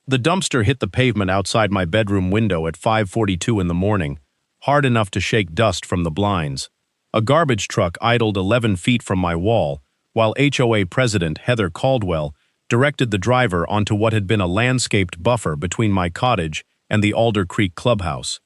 The dumpster hit the pavement outside my bedroom window at 5:42 in the morning, hard enough to shake dust from the blinds. A garbage truck idled 11 feet from my wall, while HOA president Heather Caldwell directed the driver onto what had been a landscaped buffer between my cottage and the Alder Creek clubhouse.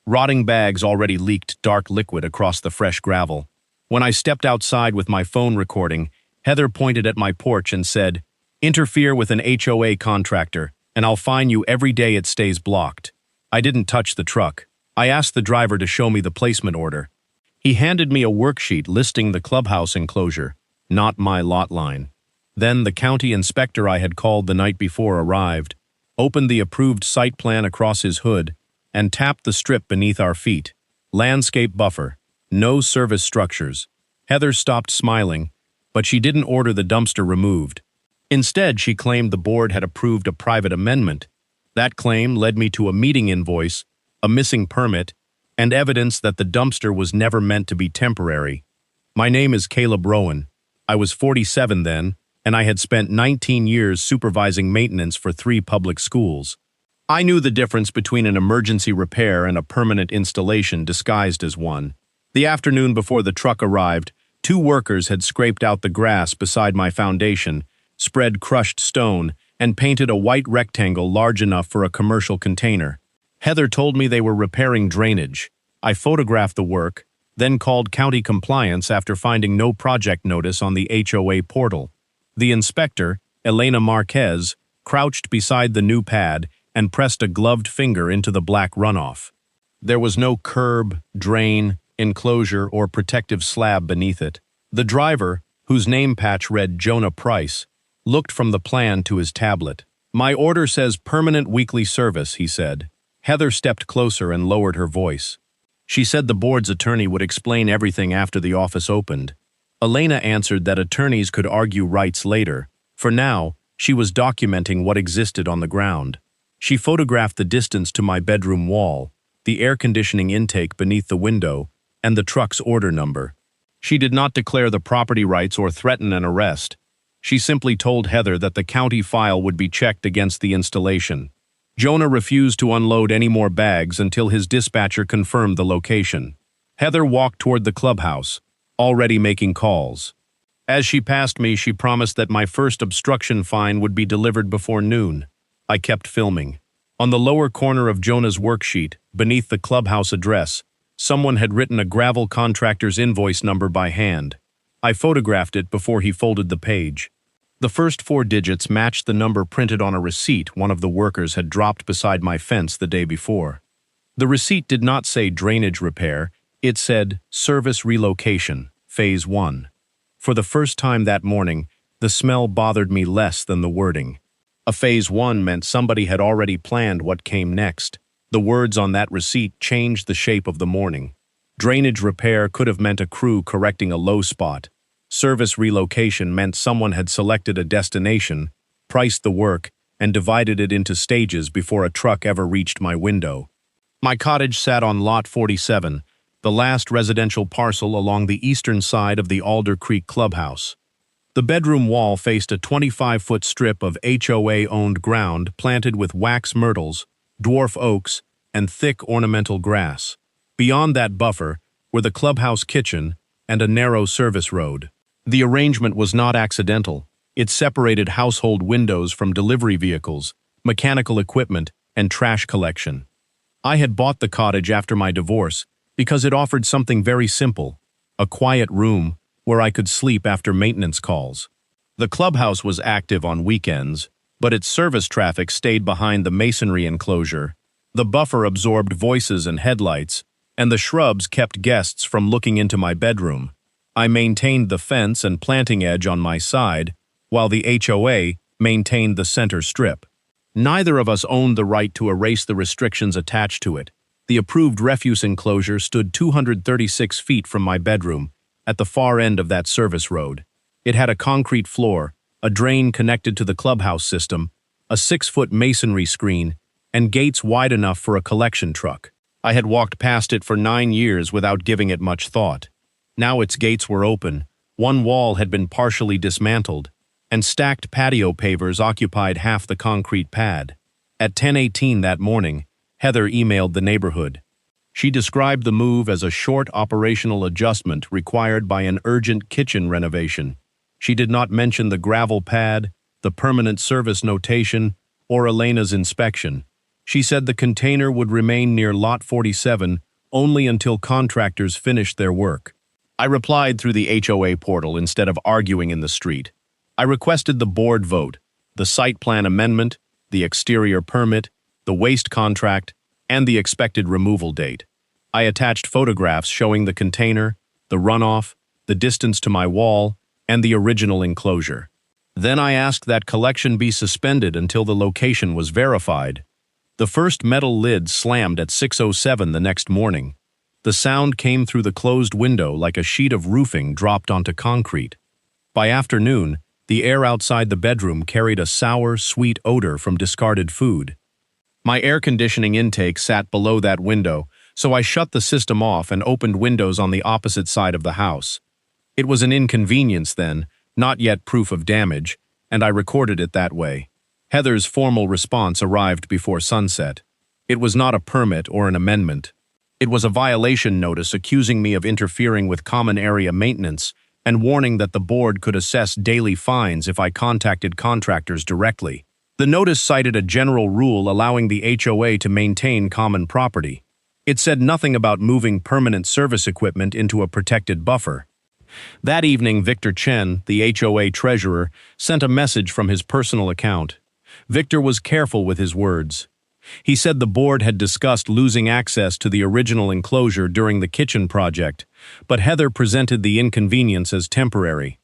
Rotting bags already leaked dark liquid across the fresh gravel. When I stepped outside with my phone recording, Heather pointed at my porch and said, "Interfere with an HOA contractor, and I'll fine you every day it stays blocked." I didn't touch the truck. I asked the driver to show me the placement order. He handed me a worksheet listing the clubhouse enclosure, not my lot line. Then the county inspector I had called the night before arrived, opened the approved site plan across his hood, and tapped the strip beneath our feet. Landscape buffer. No service structures. Heather stopped smiling, but she didn't order the dumpster removed. Instead, she claimed the board had approved a private amendment. That claim led me to a meeting invoice, a missing permit, and evidence that the dumpster was never meant to be temporary. My name is Caleb Rowan. I was 47 then, and I had spent 19 years supervising maintenance for 3 public schools. I knew the difference between an emergency repair and a permanent installation disguised as one. The afternoon before the truck arrived, 2 workers had scraped out the grass beside my foundation, spread crushed stone, and painted a white rectangle large enough for a commercial container. Heather told me they were repairing drainage. I photographed the work, then called county compliance after finding no project notice on the HOA portal. The inspector, Elena Marquez, crouched beside the new pad and pressed a gloved finger into the black runoff. There was no curb, drain, enclosure, or protective slab beneath it. The driver, whose name patch read Jonah Price, looked from the plan to his tablet. "My order says permanent weekly service," he said. Heather stepped closer and lowered her voice. She said the board's attorney would explain everything after the office opened. Elena answered that attorneys could argue rights later. For now, she was documenting what existed on the ground. She photographed the distance to my bedroom wall, the air conditioning intake beneath the window, and the truck's order number. She did not declare the property rights or threaten an arrest. She simply told Heather that the county file would be checked against the installation. Jonah refused to unload any more bags until his dispatcher confirmed the location. Heather walked toward the clubhouse, already making calls. As she passed me, she promised that my first obstruction fine would be delivered before noon. I kept filming. On the lower corner of Jonah's worksheet, beneath the clubhouse address, someone had written a gravel contractor's invoice number by hand. I photographed it before he folded the page. The first 4 digits matched the number printed on a receipt one of the workers had dropped beside my fence the day before. The receipt did not say drainage repair, it said service relocation, phase 1. For the first time that morning, the smell bothered me less than the wording. A phase 1 meant somebody had already planned what came next. The words on that receipt changed the shape of the morning. Drainage repair could have meant a crew correcting a low spot. Service relocation meant someone had selected a destination, priced the work, and divided it into stages before a truck ever reached my window. My cottage sat on Lot 47, the last residential parcel along the eastern side of the Alder Creek clubhouse. The bedroom wall faced a 25-foot strip of HOA-owned ground planted with wax myrtles, dwarf oaks, and thick ornamental grass. Beyond that buffer were the clubhouse kitchen and a narrow service road. The arrangement was not accidental. It separated household windows from delivery vehicles, mechanical equipment, and trash collection. I had bought the cottage after my divorce because it offered something very simple, a quiet room where I could sleep after maintenance calls. The clubhouse was active on weekends, but its service traffic stayed behind the masonry enclosure. The buffer absorbed voices and headlights, and the shrubs kept guests from looking into my bedroom. I maintained the fence and planting edge on my side, while the HOA maintained the center strip. Neither of us owned the right to erase the restrictions attached to it. The approved refuse enclosure stood 236 feet from my bedroom, at the far end of that service road. It had a concrete floor, a drain connected to the clubhouse system, a 6-foot masonry screen, and gates wide enough for a collection truck. I had walked past it for 9 years without giving it much thought. Now its gates were open, one wall had been partially dismantled, and stacked patio pavers occupied half the concrete pad. At 10:18 that morning, Heather emailed the neighborhood. She described the move as a short operational adjustment required by an urgent kitchen renovation. She did not mention the gravel pad, the permanent service notation, or Elena's inspection. She said the container would remain near Lot 47 only until contractors finished their work. I replied through the HOA portal instead of arguing in the street. I requested the board vote, the site plan amendment, the exterior permit, the waste contract, and the expected removal date. I attached photographs showing the container, the runoff, the distance to my wall, and the original enclosure. Then I asked that collection be suspended until the location was verified. The first metal lid slammed at 6:07 the next morning. The sound came through the closed window like a sheet of roofing dropped onto concrete. By afternoon, the air outside the bedroom carried a sour, sweet odor from discarded food. My air conditioning intake sat below that window, so I shut the system off and opened windows on the opposite side of the house. It was an inconvenience then, not yet proof of damage, and I recorded it that way. Heather's formal response arrived before sunset. It was not a permit or an amendment. It was a violation notice accusing me of interfering with common area maintenance and warning that the board could assess daily fines if I contacted contractors directly. The notice cited a general rule allowing the HOA to maintain common property. It said nothing about moving permanent service equipment into a protected buffer. That evening, Victor Chen, the HOA treasurer, sent a message from his personal account. Victor was careful with his words. He said the board had discussed losing access to the original enclosure during the kitchen project, but Heather presented the inconvenience as temporary.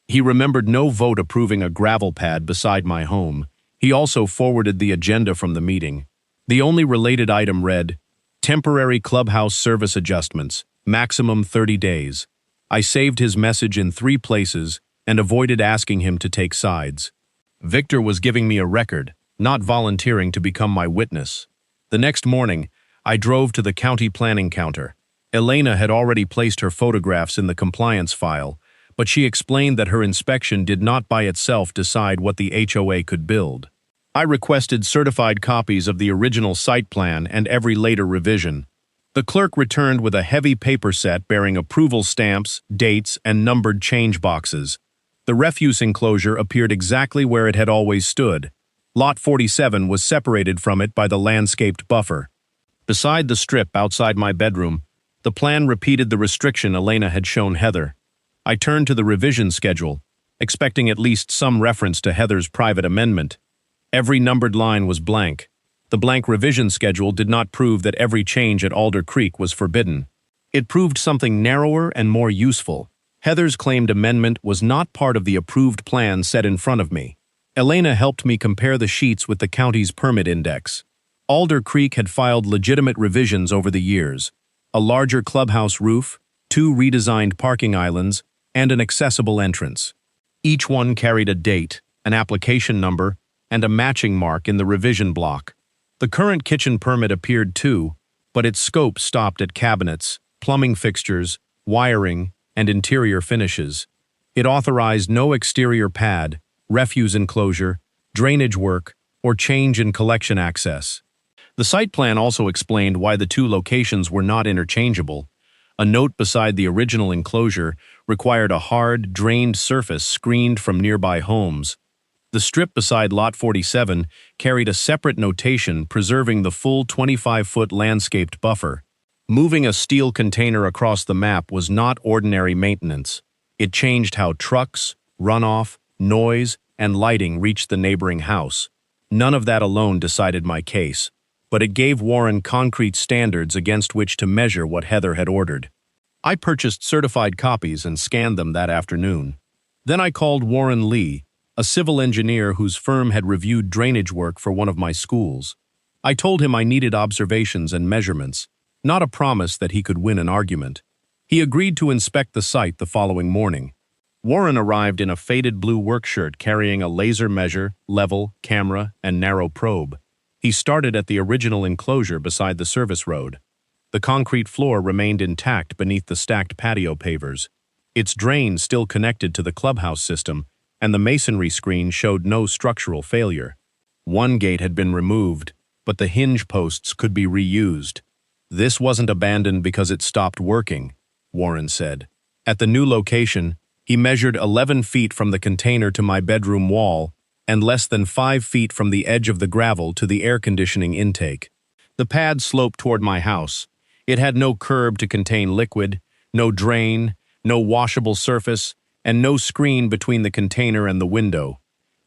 He remembered no vote approving a gravel pad beside my home. He also forwarded the agenda from the meeting. The only related item read, "Temporary clubhouse service adjustments, maximum 30 days. I saved his message in 3 places and avoided asking him to take sides. Victor was giving me a record, not volunteering to become my witness. The next morning, I drove to the county planning counter. Elena had already placed her photographs in the compliance file, but she explained that her inspection did not by itself decide what the HOA could build. I requested certified copies of the original site plan and every later revision. The clerk returned with a heavy paper set bearing approval stamps, dates, and numbered change boxes. The refuse enclosure appeared exactly where it had always stood. Lot 47 was separated from it by the landscaped buffer. Beside the strip outside my bedroom, the plan repeated the restriction Elena had shown Heather. I turned to the revision schedule, expecting at least some reference to Heather's private amendment. Every numbered line was blank. The blank revision schedule did not prove that every change at Alder Creek was forbidden. It proved something narrower and more useful. Heather's claimed amendment was not part of the approved plan set in front of me. Elena helped me compare the sheets with the county's permit index. Alder Creek had filed legitimate revisions over the years: a larger clubhouse roof, 2 redesigned parking islands, and an accessible entrance. Each one carried a date, an application number, and a matching mark in the revision block. The current kitchen permit appeared too, but its scope stopped at cabinets, plumbing fixtures, wiring, and interior finishes. It authorized no exterior pad, refuse enclosure, drainage work, or change in collection access. The site plan also explained why the 2 locations were not interchangeable. A note beside the original enclosure required a hard, drained surface screened from nearby homes. The strip beside Lot 47 carried a separate notation preserving the full 25-foot landscaped buffer. Moving a steel container across the map was not ordinary maintenance. It changed how trucks, runoff, noise, and lighting reached the neighboring house. None of that alone decided my case, but it gave Warren concrete standards against which to measure what Heather had ordered. I purchased certified copies and scanned them that afternoon. Then I called Warren Lee, a civil engineer whose firm had reviewed drainage work for one of my schools. I told him I needed observations and measurements, not a promise that he could win an argument. He agreed to inspect the site the following morning. Warren arrived in a faded blue work shirt carrying a laser measure, level, camera, and narrow probe. He started at the original enclosure beside the service road. The concrete floor remained intact beneath the stacked patio pavers. Its drain still connected to the clubhouse system, and the masonry screen showed no structural failure. One gate had been removed, but the hinge posts could be reused. This wasn't abandoned because it stopped working, Warren said. At the new location, he measured 11 feet from the container to my bedroom wall and less than 5 feet from the edge of the gravel to the air conditioning intake. The pad sloped toward my house. It had no curb to contain liquid, no drain, no washable surface, and no screen between the container and the window.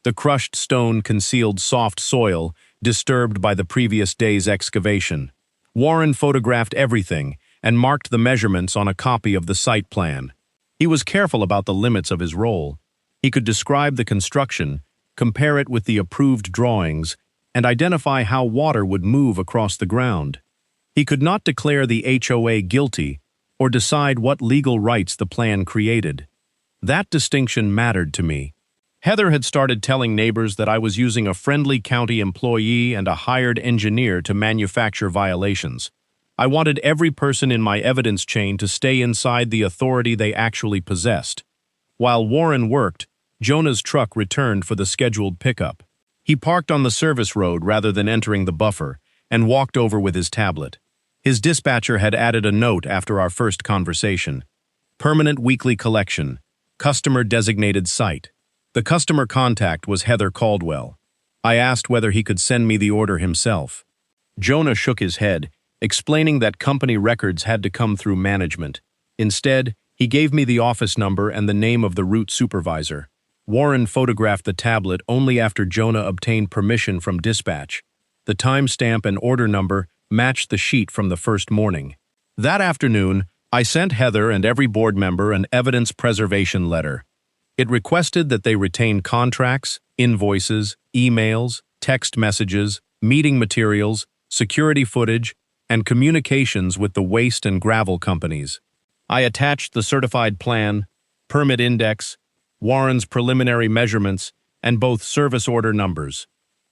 The crushed stone concealed soft soil, disturbed by the previous day's excavation. Warren photographed everything and marked the measurements on a copy of the site plan. He was careful about the limits of his role. He could describe the construction, compare it with the approved drawings, and identify how water would move across the ground. He could not declare the HOA guilty or decide what legal rights the plan created. That distinction mattered to me. Heather had started telling neighbors that I was using a friendly county employee and a hired engineer to manufacture violations. I wanted every person in my evidence chain to stay inside the authority they actually possessed. While Warren worked, Jonah's truck returned for the scheduled pickup. He parked on the service road rather than entering the buffer and walked over with his tablet. His dispatcher had added a note after our first conversation. Permanent weekly collection. Customer-designated site. The customer contact was Heather Caldwell. I asked whether he could send me the order himself. Jonah shook his head, explaining that company records had to come through management. Instead, he gave me the office number and the name of the route supervisor. Warren photographed the tablet only after Jonah obtained permission from dispatch. The timestamp and order number matched the sheet from the first morning. That afternoon, I sent Heather and every board member an evidence preservation letter. It requested that they retain contracts, invoices, emails, text messages, meeting materials, security footage, and communications with the waste and gravel companies. I attached the certified plan, permit index, Warren's preliminary measurements, and both service order numbers.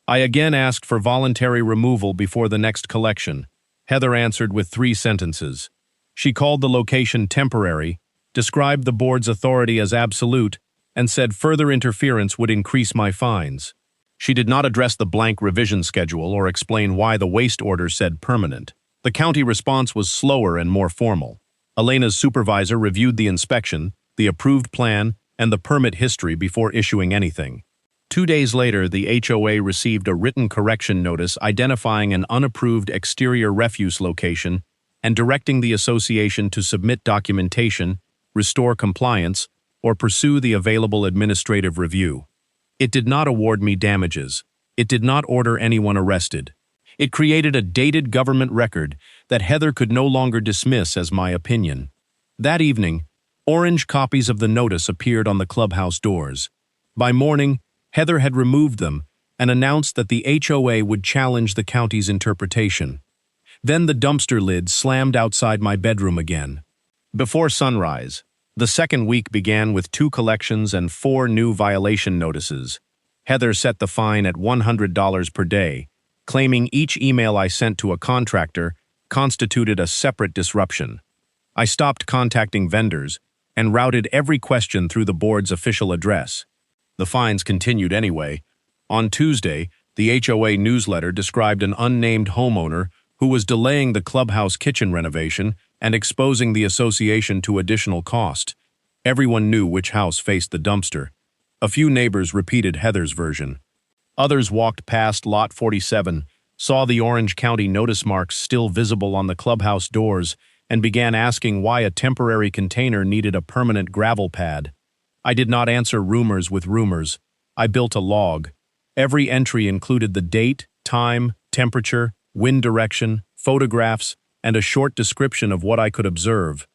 I again asked for voluntary removal before the next collection. Heather answered with 3 sentences. She called the location temporary, described the board's authority as absolute, and said further interference would increase my fines. She did not address the blank revision schedule or explain why the waste order said permanent. The county response was slower and more formal. Elena's supervisor reviewed the inspection, the approved plan, and the permit history before issuing anything. 2 days later, the HOA received a written correction notice identifying an unapproved exterior refuse location and directing the association to submit documentation, restore compliance, or pursue the available administrative review. It did not award me damages. It did not order anyone arrested. It created a dated government record that Heather could no longer dismiss as my opinion. That evening, orange copies of the notice appeared on the clubhouse doors. By morning, Heather had removed them and announced that the HOA would challenge the county's interpretation. Then the dumpster lid slammed outside my bedroom again. Before sunrise, the second week began with 2 collections and 4 new violation notices. Heather set the fine at $100 per day, claiming each email I sent to a contractor constituted a separate disruption. I stopped contacting vendors and routed every question through the board's official address. The fines continued anyway. On Tuesday, the HOA newsletter described an unnamed homeowner who was delaying the clubhouse kitchen renovation and exposing the association to additional cost. Everyone knew which house faced the dumpster. A few neighbors repeated Heather's version. Others walked past Lot 47, saw the Orange County notice marks still visible on the clubhouse doors, and began asking why a temporary container needed a permanent gravel pad. I did not answer rumors with rumors. I built a log. Every entry included the date, time, temperature, wind direction, photographs, and a short description of what I could observe.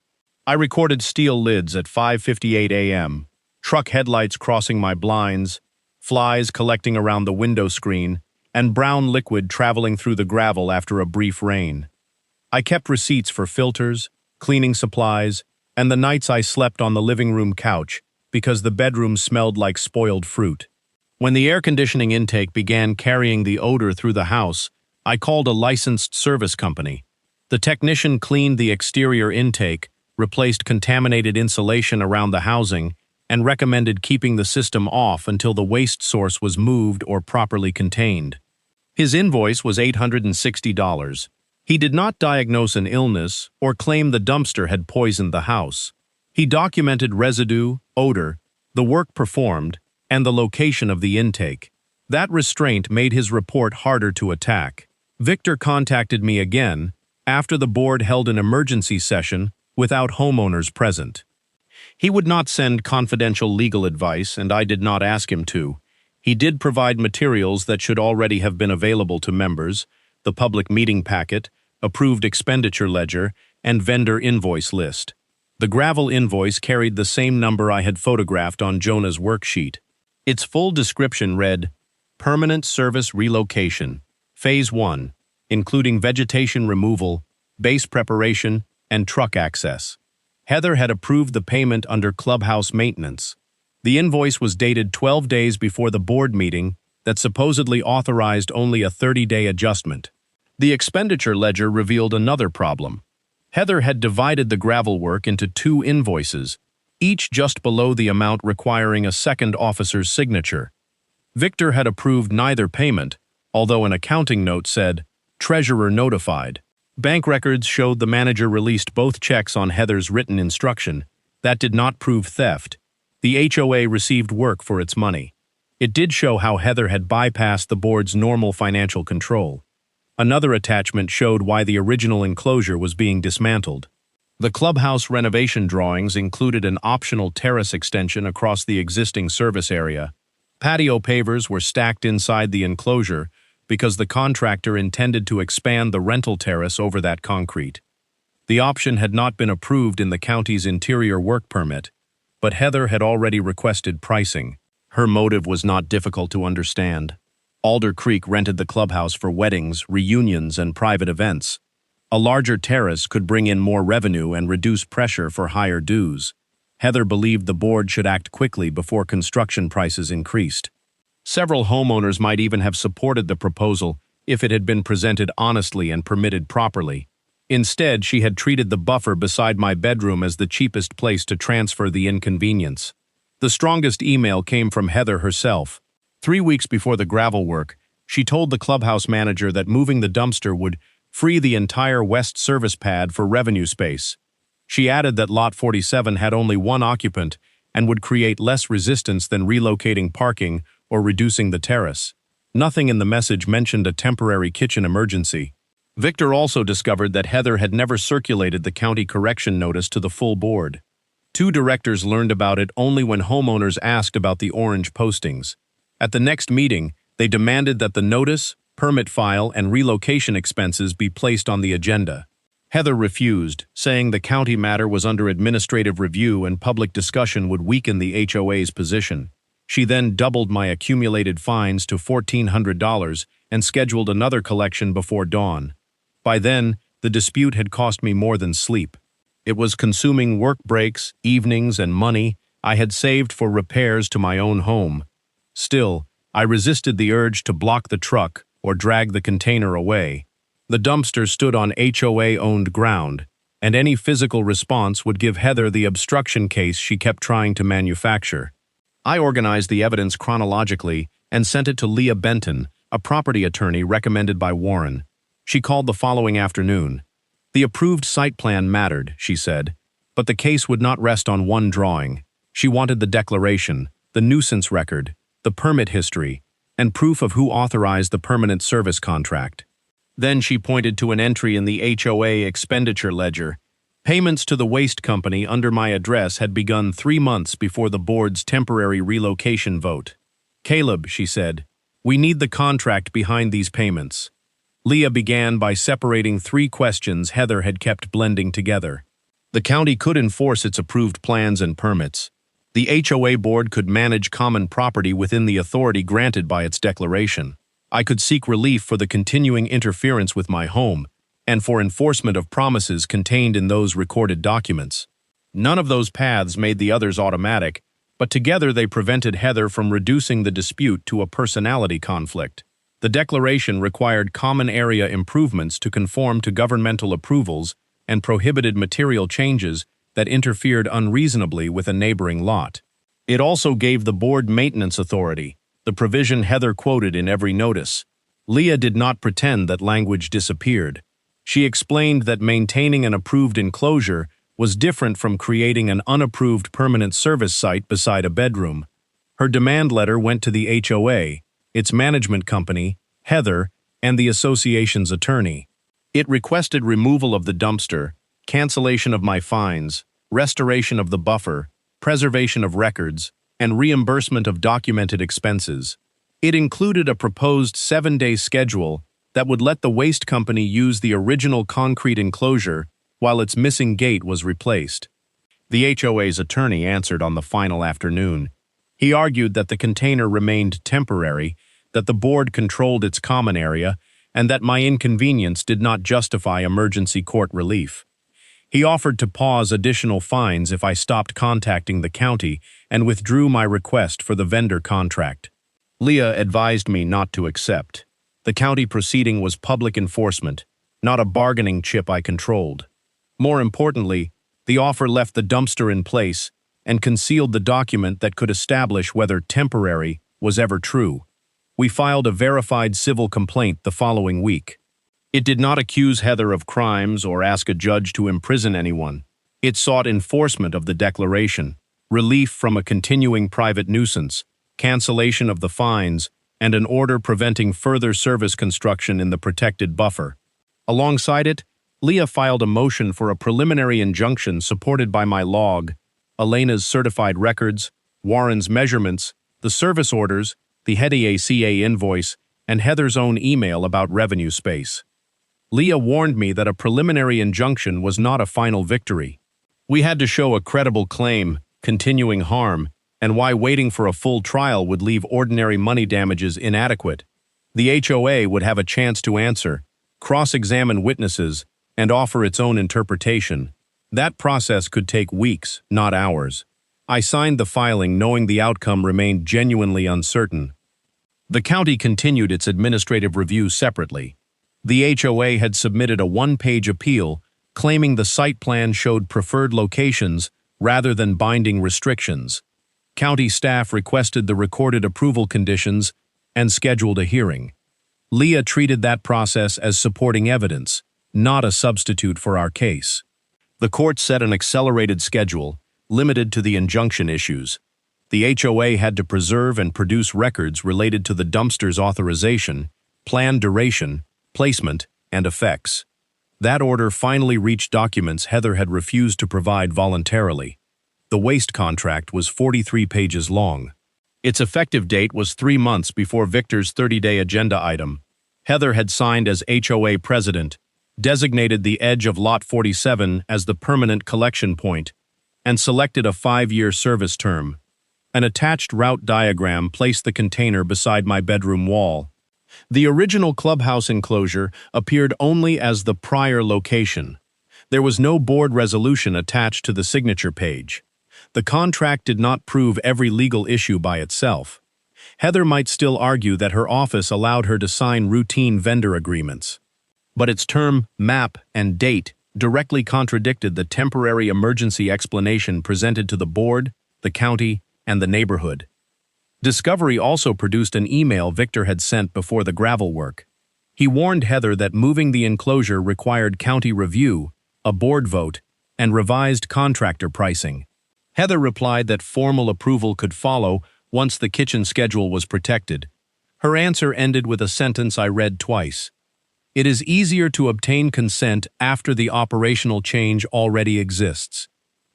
I recorded steel lids at 5:58 a.m., truck headlights crossing my blinds, flies collecting around the window screen, and brown liquid traveling through the gravel after a brief rain. I kept receipts for filters, cleaning supplies, and the nights I slept on the living room couch because the bedroom smelled like spoiled fruit. When the air conditioning intake began carrying the odor through the house, I called a licensed service company. The technician cleaned the exterior intake, replaced contaminated insulation around the housing, and recommended keeping the system off until the waste source was moved or properly contained. His invoice was $860. He did not diagnose an illness or claim the dumpster had poisoned the house. He documented residue, odor, the work performed, and the location of the intake. That restraint made his report harder to attack. Victor contacted me again after the board held an emergency session without homeowners present. He would not send confidential legal advice, and I did not ask him to. He did provide materials that should already have been available to members: the public meeting packet, approved expenditure ledger, and vendor invoice list. The gravel invoice carried the same number I had photographed on Jonah's worksheet. Its full description read, "Permanent Service Relocation, Phase 1, including vegetation removal, base preparation, and truck access." Heather had approved the payment under clubhouse maintenance. The invoice was dated 12 days before the board meeting that supposedly authorized only a 30-day adjustment. The expenditure ledger revealed another problem. Heather had divided the gravel work into 2 invoices, each just below the amount requiring a second officer's signature. Victor had approved neither payment, although an accounting note said, "Treasurer notified." Bank records showed the manager released both checks on Heather's written instruction. That did not prove theft. The HOA received work for its money. It did show how Heather had bypassed the board's normal financial control. Another attachment showed why the original enclosure was being dismantled. The clubhouse renovation drawings included an optional terrace extension across the existing service area. Patio pavers were stacked inside the enclosure because the contractor intended to expand the rental terrace over that concrete. The option had not been approved in the county's interior work permit, but Heather had already requested pricing. Her motive was not difficult to understand. Alder Creek rented the clubhouse for weddings, reunions, and private events. A larger terrace could bring in more revenue and reduce pressure for higher dues. Heather believed the board should act quickly before construction prices increased. Several homeowners might even have supported the proposal if it had been presented honestly and permitted properly. Instead, she had treated the buffer beside my bedroom as the cheapest place to transfer the inconvenience. The strongest email came from Heather herself. 3 weeks before the gravel work, she told the clubhouse manager that moving the dumpster would free the entire west service pad for revenue space. She added that Lot 47 had only 1 occupant and would create less resistance than relocating parking or reducing the terrace. Nothing in the message mentioned a temporary kitchen emergency. Victor also discovered that Heather had never circulated the county correction notice to the full board. 2 directors learned about it only when homeowners asked about the orange postings. At the next meeting, they demanded that the notice, permit file, and relocation expenses be placed on the agenda. Heather refused, saying the county matter was under administrative review and public discussion would weaken the HOA's position. She then doubled my accumulated fines to $1,400 and scheduled another collection before dawn. By then, the dispute had cost me more than sleep. It was consuming work breaks, evenings, and money I had saved for repairs to my own home. Still, I resisted the urge to block the truck or drag the container away. The dumpster stood on HOA-owned ground, and any physical response would give Heather the obstruction case she kept trying to manufacture. I organized the evidence chronologically and sent it to Leah Benton, a property attorney recommended by Warren. She called the following afternoon. The approved site plan mattered, she said, but the case would not rest on one drawing. She wanted the declaration, the nuisance record, the permit history, and proof of who authorized the permanent service contract. Then she pointed to an entry in the HOA expenditure ledger. Payments to the waste company under my address had begun 3 months before the board's temporary relocation vote. "Caleb," she said, "we need the contract behind these payments." Leah began by separating 3 questions Heather had kept blending together. The county could enforce its approved plans and permits. The HOA board could manage common property within the authority granted by its declaration. I could seek relief for the continuing interference with my home, and for enforcement of promises contained in those recorded documents. None of those paths made the others automatic, but together they prevented Heather from reducing the dispute to a personality conflict. The declaration required common area improvements to conform to governmental approvals and prohibited material changes that interfered unreasonably with a neighboring lot. It also gave the board maintenance authority, the provision Heather quoted in every notice. Leah did not pretend that language disappeared. She explained that maintaining an approved enclosure was different from creating an unapproved permanent service site beside a bedroom. Her demand letter went to the HOA, its management company, Heather, and the association's attorney. It requested removal of the dumpster, cancellation of my fines, restoration of the buffer, preservation of records, and reimbursement of documented expenses. It included a proposed 7-day schedule that would let the waste company use the original concrete enclosure while its missing gate was replaced. The HOA's attorney answered on the final afternoon. He argued that the container remained temporary, that the board controlled its common area, and that my inconvenience did not justify emergency court relief. He offered to pause additional fines if I stopped contacting the county and withdrew my request for the vendor contract. Leah advised me not to accept. The county proceeding was public enforcement, not a bargaining chip I controlled. More importantly, the offer left the dumpster in place and concealed the document that could establish whether temporary was ever true. We filed a verified civil complaint the following week. It did not accuse Heather of crimes or ask a judge to imprison anyone. It sought enforcement of the declaration, relief from a continuing private nuisance, cancellation of the fines, and an order preventing further service construction in the protected buffer. Alongside it, Leah filed a motion for a preliminary injunction supported by my log, Elena's certified records, Warren's measurements, the service orders, the HOA invoice, and Heather's own email about revenue space. Leah warned me that a preliminary injunction was not a final victory. We had to show a credible claim, continuing harm, and why waiting for a full trial would leave ordinary money damages inadequate. The HOA would have a chance to answer, cross-examine witnesses, and offer its own interpretation. That process could take weeks, not hours. I signed the filing knowing the outcome remained genuinely uncertain. The county continued its administrative review separately. The HOA had submitted a one-page appeal claiming the site plan showed preferred locations rather than binding restrictions. County staff requested the recorded approval conditions and scheduled a hearing. Leah treated that process as supporting evidence, not a substitute for our case. The court set an accelerated schedule, limited to the injunction issues. The HOA had to preserve and produce records related to the dumpster's authorization, plan duration, placement, and effects. That order finally reached documents Heather had refused to provide voluntarily. The waste contract was 43 pages long. Its effective date was 3 months before Victor's 30-day agenda item. Heather had signed as HOA president, designated the edge of Lot 47 as the permanent collection point, and selected a 5-year service term. An attached route diagram placed the container beside my bedroom wall. The original clubhouse enclosure appeared only as the prior location. There was no board resolution attached to the signature page. The contract did not prove every legal issue by itself. Heather might still argue that her office allowed her to sign routine vendor agreements. But its term, map, and date directly contradicted the temporary emergency explanation presented to the board, the county, and the neighborhood. Discovery also produced an email Victor had sent before the gravel work. He warned Heather that moving the enclosure required county review, a board vote, and revised contractor pricing. Heather replied that formal approval could follow once the kitchen schedule was protected. Her answer ended with a sentence I read twice. It is easier to obtain consent after the operational change already exists.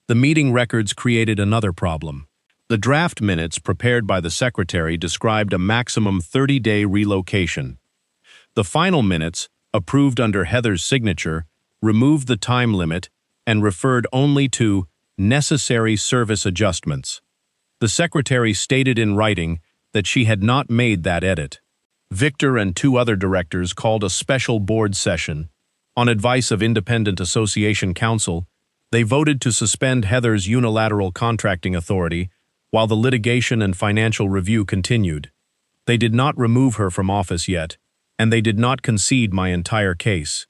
The meeting records created another problem. The draft minutes prepared by the secretary described a maximum 30-day relocation. The final minutes, approved under Heather's signature, removed the time limit and referred only to necessary service adjustments. The secretary stated in writing that she had not made that edit. Victor and 2 other directors called a special board session. On advice of independent association counsel, they voted to suspend Heather's unilateral contracting authority while the litigation and financial review continued. They did not remove her from office yet, and they did not concede my entire case.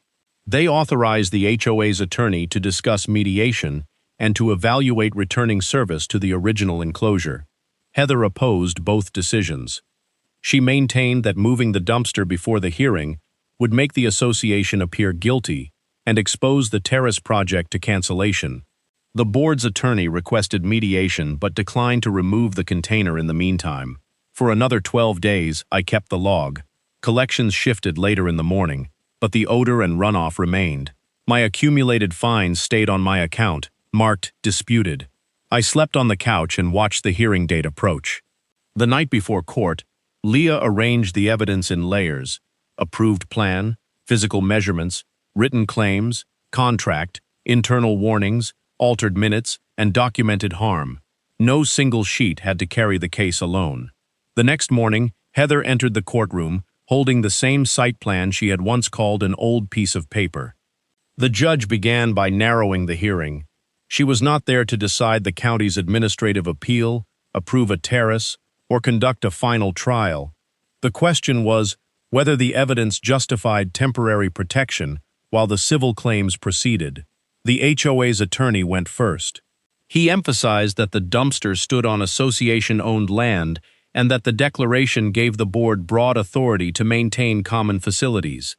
They authorized the HOA's attorney to discuss mediation and to evaluate returning service to the original enclosure. Heather opposed both decisions. She maintained that moving the dumpster before the hearing would make the association appear guilty and expose the terrace project to cancellation. The board's attorney requested mediation but declined to remove the container in the meantime. For another 12 days, I kept the log. Collections shifted later in the morning, but the odor and runoff remained. My accumulated fines stayed on my account, marked disputed. I slept on the couch and watched the hearing date approach. The night before court, Leah arranged the evidence in layers: approved plan, physical measurements, written claims, contract, internal warnings, altered minutes, and documented harm. No single sheet had to carry the case alone. The next morning, Heather entered the courtroom, holding the same site plan she had once called an old piece of paper. The judge began by narrowing the hearing. She was not there to decide the county's administrative appeal, approve a terrace, or conduct a final trial. The question was whether the evidence justified temporary protection while the civil claims proceeded. The HOA's attorney went first. He emphasized that the dumpster stood on association-owned land and that the declaration gave the board broad authority to maintain common facilities.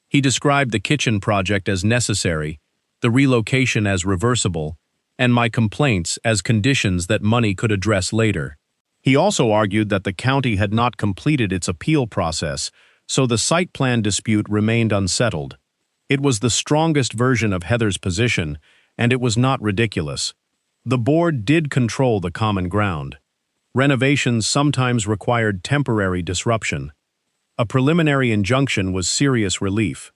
He described the kitchen project as necessary, the relocation as reversible, and my complaints as conditions that money could address later. He also argued that the county had not completed its appeal process, so the site plan dispute remained unsettled. It was the strongest version of Heather's position, and it was not ridiculous. The board did control the common ground. Renovations sometimes required temporary disruption. A preliminary injunction was serious relief.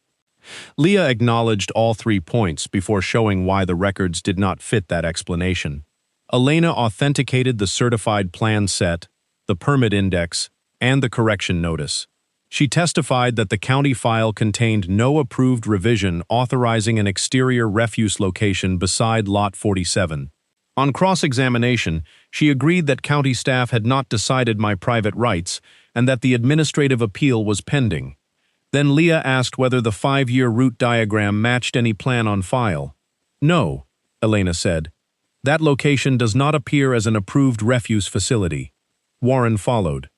Leah acknowledged all 3 points before showing why the records did not fit that explanation. Elena authenticated the certified plan set, the permit index, and the correction notice. She testified that the county file contained no approved revision authorizing an exterior refuse location beside Lot 47. On cross-examination, she agreed that county staff had not decided my private rights and that the administrative appeal was pending. Then Leah asked whether the 5-year route diagram matched any plan on file. No, Elena said. That location does not appear as an approved refuse facility. Warren followed.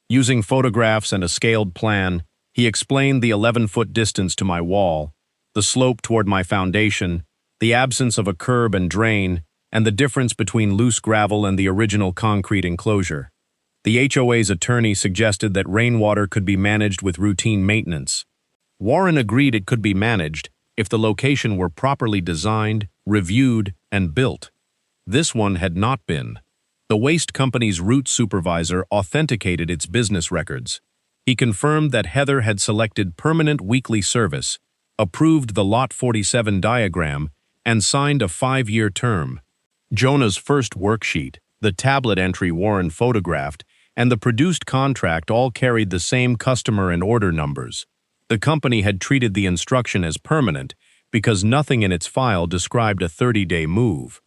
Using photographs and a scaled plan, he explained the 11-foot distance to my wall, the slope toward my foundation, the absence of a curb and drain, and the difference between loose gravel and the original concrete enclosure. The HOA's attorney suggested that rainwater could be managed with routine maintenance. Warren agreed it could be managed if the location were properly designed, reviewed, and built. This one had not been. The waste company's route supervisor authenticated its business records. He confirmed that Heather had selected permanent weekly service, approved the Lot 47 diagram, and signed a 5-year term. Jonah's first worksheet, the tablet entry Warren photographed, and the produced contract all carried the same customer and order numbers. The company had treated the instruction as permanent because nothing in its file described a 30-day move.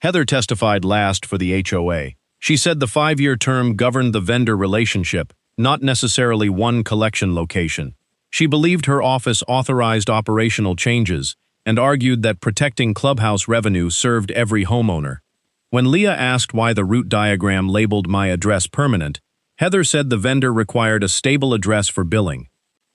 Heather testified last for the HOA. She said the 5-year term governed the vendor relationship, not necessarily one collection location. She believed her office authorized operational changes and argued that protecting clubhouse revenue served every homeowner. When Leah asked why the route diagram labeled my address permanent, Heather said the vendor required a stable address for billing.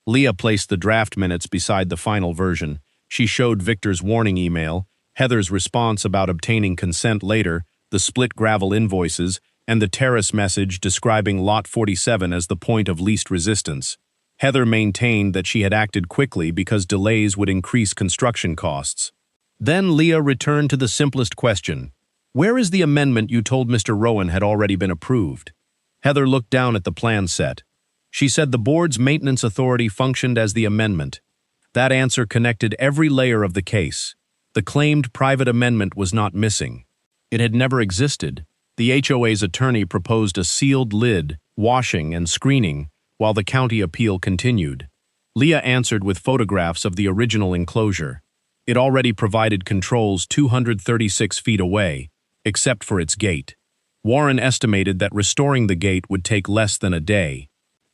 Leah placed the draft minutes beside the final version. She showed Victor's warning email, Heather's response about obtaining consent later, the split gravel invoices, and the terrace message describing Lot 47 as the point of least resistance. Heather maintained that she had acted quickly because delays would increase construction costs. Then Leah returned to the simplest question. Where is the amendment you told Mr. Rowan had already been approved? Heather looked down at the plan set. She said the board's maintenance authority functioned as the amendment. That answer connected every layer of the case. The claimed private amendment was not missing. It had never existed. The HOA's attorney proposed a sealed lid, washing, and screening, while the county appeal continued. Leah answered with photographs of the original enclosure. It already provided controls 236 feet away, except for its gate. Warren estimated that restoring the gate would take less than a day.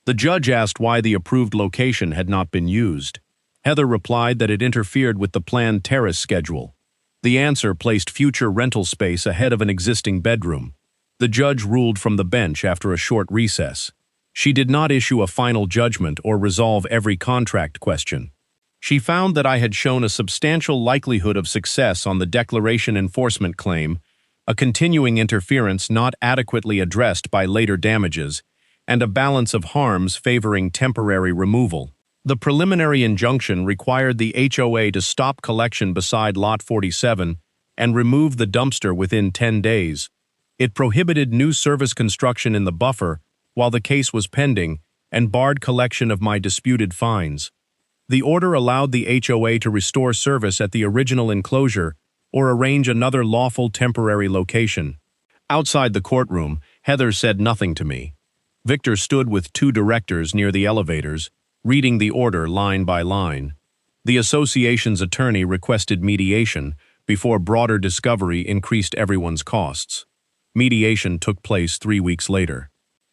The judge asked why the approved location had not been used. Heather replied that it interfered with the planned terrace schedule. The answer placed future rental space ahead of an existing bedroom. The judge ruled from the bench after a short recess. She did not issue a final judgment or resolve every contract question. She found that I had shown a substantial likelihood of success on the declaration enforcement claim, a continuing interference not adequately addressed by later damages, and a balance of harms favoring temporary removal. The preliminary injunction required the HOA to stop collection beside Lot 47 and remove the dumpster within 10 days. It prohibited new service construction in the buffer while the case was pending and barred collection of my disputed fines. The order allowed the HOA to restore service at the original enclosure or arrange another lawful temporary location. Outside the courtroom, Heather said nothing to me. Victor stood with two directors near the elevators, reading the order line by line. The association's attorney requested mediation before broader discovery increased everyone's costs. Mediation took place 3 weeks later.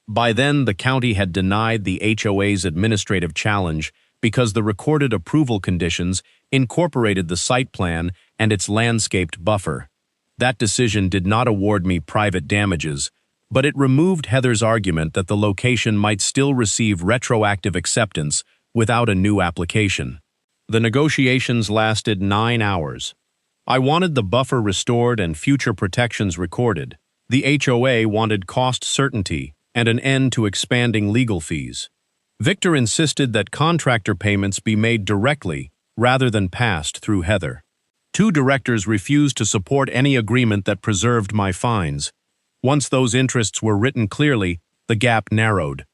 By then, the county had denied the HOA's administrative challenge because the recorded approval conditions incorporated the site plan and its landscaped buffer. That decision did not award me private damages, but it removed Heather's argument that the location might still receive retroactive acceptance without a new application. The negotiations lasted 9 hours. I wanted the buffer restored and future protections recorded. The HOA wanted cost certainty and an end to expanding legal fees. Victor insisted that contractor payments be made directly rather than passed through Heather. Two directors refused to support any agreement that preserved my fines. Once those interests were written clearly, the gap narrowed.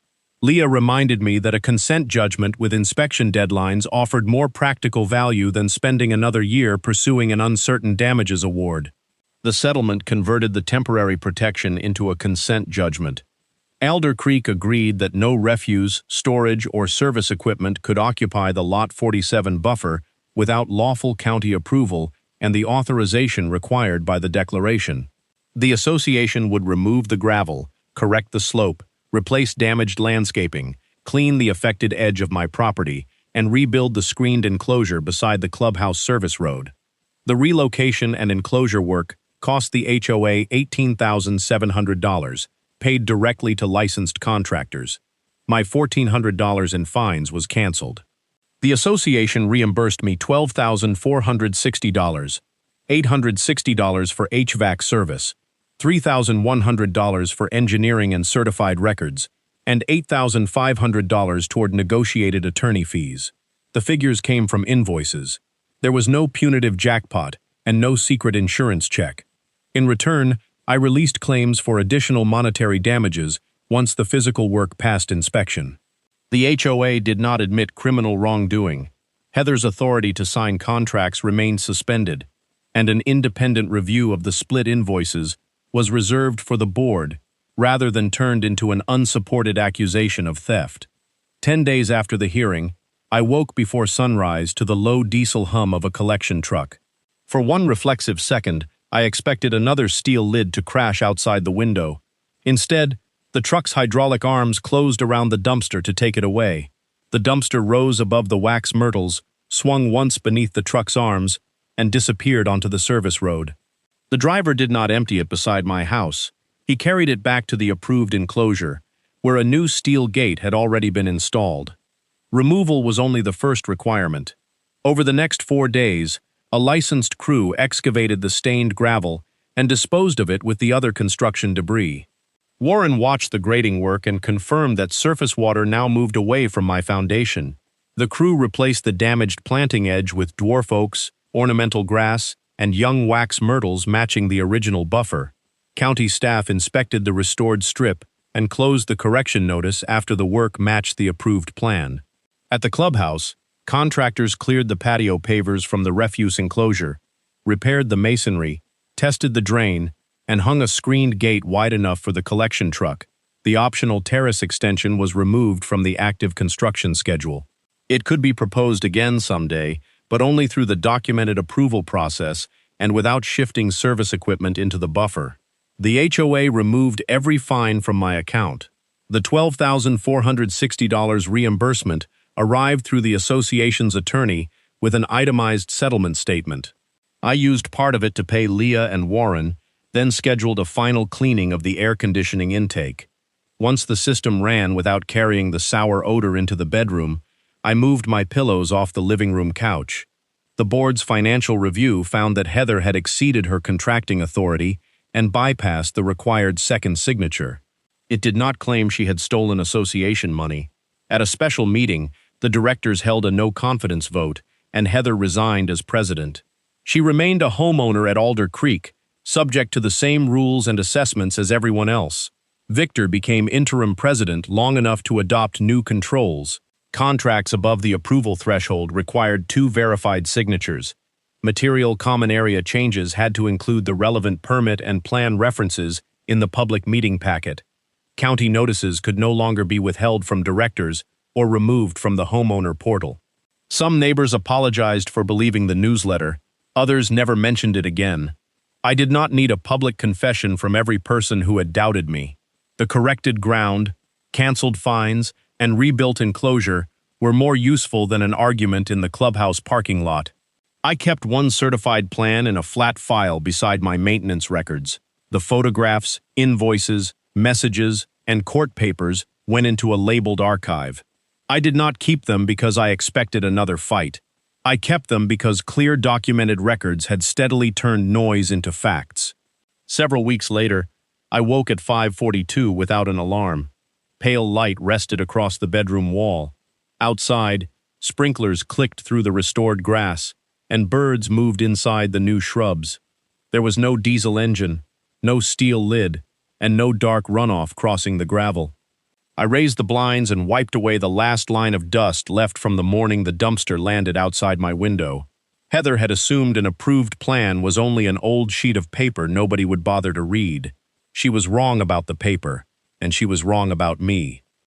Leah reminded me that a consent judgment with inspection deadlines offered more practical value than spending another year pursuing an uncertain damages award. The settlement converted the temporary protection into a consent judgment. Alder Creek agreed that no refuse, storage, or service equipment could occupy the Lot 47 buffer without lawful county approval and the authorization required by the declaration. The association would remove the gravel, correct the slope, replace damaged landscaping, clean the affected edge of my property, and rebuild the screened enclosure beside the clubhouse service road. The relocation and enclosure work cost the HOA $18,700, paid directly to licensed contractors. My $1,400 in fines was canceled. The association reimbursed me $12,460, $860 for HVAC service, $3,100 for engineering and certified records, and $8,500 toward negotiated attorney fees. The figures came from invoices. There was no punitive jackpot and no secret insurance check. In return, I released claims for additional monetary damages once the physical work passed inspection. The HOA did not admit criminal wrongdoing. Heather's authority to sign contracts remained suspended, and an independent review of the split invoices was reserved for the board rather than turned into an unsupported accusation of theft. 10 days after the hearing, I woke before sunrise to the low diesel hum of a collection truck. For one reflexive second, I expected another steel lid to crash outside the window. Instead, the truck's hydraulic arms closed around the dumpster to take it away. The dumpster rose above the wax myrtles, swung once beneath the truck's arms, and disappeared onto the service road. The driver did not empty it beside my house. He carried it back to the approved enclosure, where a new steel gate had already been installed. Removal was only the first requirement. Over the next 4 days, a licensed crew excavated the stained gravel and disposed of it with the other construction debris. Warren watched the grading work and confirmed that surface water now moved away from my foundation. The crew replaced the damaged planting edge with dwarf oaks, ornamental grass, and young wax myrtles matching the original buffer. County staff inspected the restored strip and closed the correction notice after the work matched the approved plan. At the clubhouse, contractors cleared the patio pavers from the refuse enclosure, repaired the masonry, tested the drain, and hung a screened gate wide enough for the collection truck. The optional terrace extension was removed from the active construction schedule. It could be proposed again someday, but only through the documented approval process and without shifting service equipment into the buffer. The HOA removed every fine from my account. The $12,460 reimbursement arrived through the association's attorney with an itemized settlement statement. I used part of it to pay Leah and Warren, then scheduled a final cleaning of the air conditioning intake. Once the system ran without carrying the sour odor into the bedroom, I moved my pillows off the living room couch. The board's financial review found that Heather had exceeded her contracting authority and bypassed the required second signature. It did not claim she had stolen association money. At a special meeting, the directors held a no-confidence vote, and Heather resigned as president. She remained a homeowner at Alder Creek, subject to the same rules and assessments as everyone else. Victor became interim president long enough to adopt new controls. Contracts above the approval threshold required 2 verified signatures. Material common area changes had to include the relevant permit and plan references in the public meeting packet. County notices could no longer be withheld from directors or removed from the homeowner portal. Some neighbors apologized for believing the newsletter. Others never mentioned it again. I did not need a public confession from every person who had doubted me. The corrected ground, canceled fines, and rebuilt enclosure were more useful than an argument in the clubhouse parking lot. I kept one certified plan in a flat file beside my maintenance records. The photographs, invoices, messages, and court papers went into a labeled archive. I did not keep them because I expected another fight. I kept them because clear documented records had steadily turned noise into facts. Several weeks later, I woke at 5:42 without an alarm. Pale light rested across the bedroom wall. Outside, sprinklers clicked through the restored grass, and birds moved inside the new shrubs. There was no diesel engine, no steel lid, and no dark runoff crossing the gravel. I raised the blinds and wiped away the last line of dust left from the morning the dumpster landed outside my window. Heather had assumed an approved plan was only an old sheet of paper nobody would bother to read. She was wrong about the paper, and she was wrong about me.